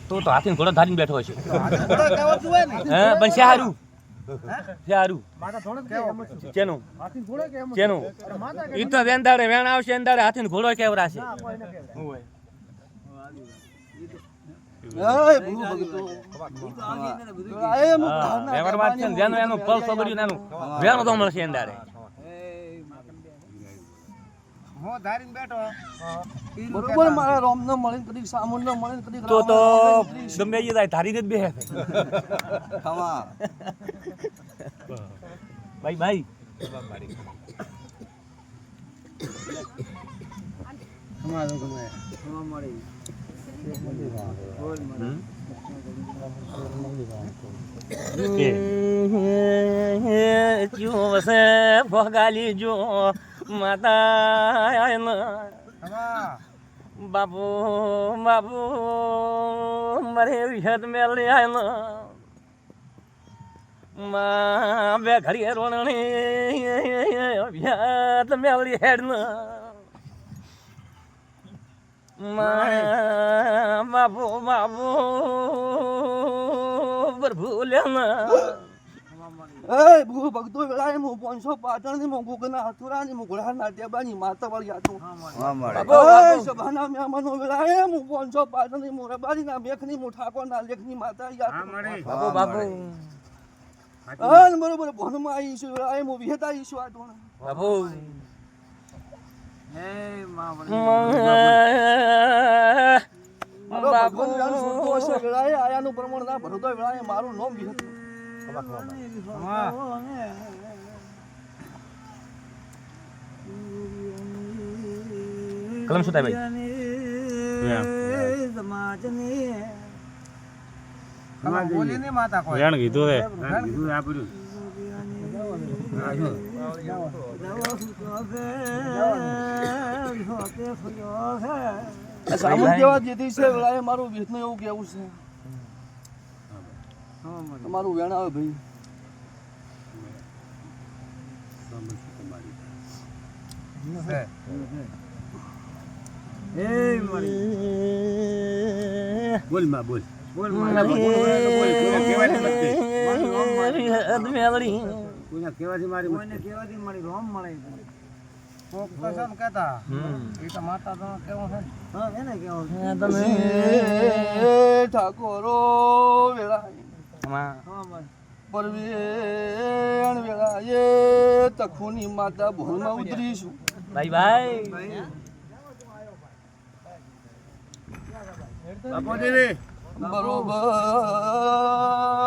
તો હાથી ઘોડો ધારીને બેઠો હશે હે પણ શાહરું શાહરું ચેનું ચેનું ઈ તો વેંદાડે વેણ આવશે વેંદાડે હાથી ઘોડો કેવરાશે વ્યવહાર વાત છે જેનું એનું ફળ સબર્યું એનું વેણ તો મળશે વેંદાડે હો ધારીને બેઠો બરોબર મારા રોમ ન મળે કદી સામુન ન મળે કદી તો ગમે એ જાય ધારી જ બેહે ખમા ભાઈ ભાઈ ખમા તો ગમે ખમા મળી બોલ જો વસે ભોગાલી જો માતા બાપુ બાપુ મરે વિહત મેલે આયનો માં બે ઘડી રોણણી વિહત મેલી હેડન માં બાપુ બાપુ ભૂલ્યા એ ભૂ ભગતો વેળાએ મુ 500 પાટણની મુ ગોગના હતુરાની મુ ઘોડા નાટ્યાબાની માતા વાળી આતો એ સભાના મહેમાનો વેળાએ મુ 500 પાટણની મુ રબારીના મેખની મુ ઠાકોરના લેખની માતા યાતો બાપુ બાપુ હા બરોબર ભણમાં આવી છું વેળાએ મુ વિહેતા આવી છું આતો બાપુ હે માં બાપુ વેળાએ આયાનું પ્રમાણ ના ભરતો વેળાએ મારું નામ વિહેત કલમ શું થાય ભાઈ બોલી ની માતા કોઈ વેણ કીધું રે કીધું આપડ્યું સામુન કેવા દીધી છે વેળાએ મારું વિહેતનું એવું કેવું છે તમારું વેણ આવે ભાઈ બોલ માં બોલ બોલ કેવાથી મારી મને કેવાથી મારી રોમ મળે કોક કસમ કહેતા એ તો માતા તો કેવો છે હા એને કેવો તમે ઠાકોરો વેળાએ પરવેણ વેળાએ તખુની માતા ભોલમાં ઉતરીશું ભાઈ ભાઈ બાપો દેવી બરોબર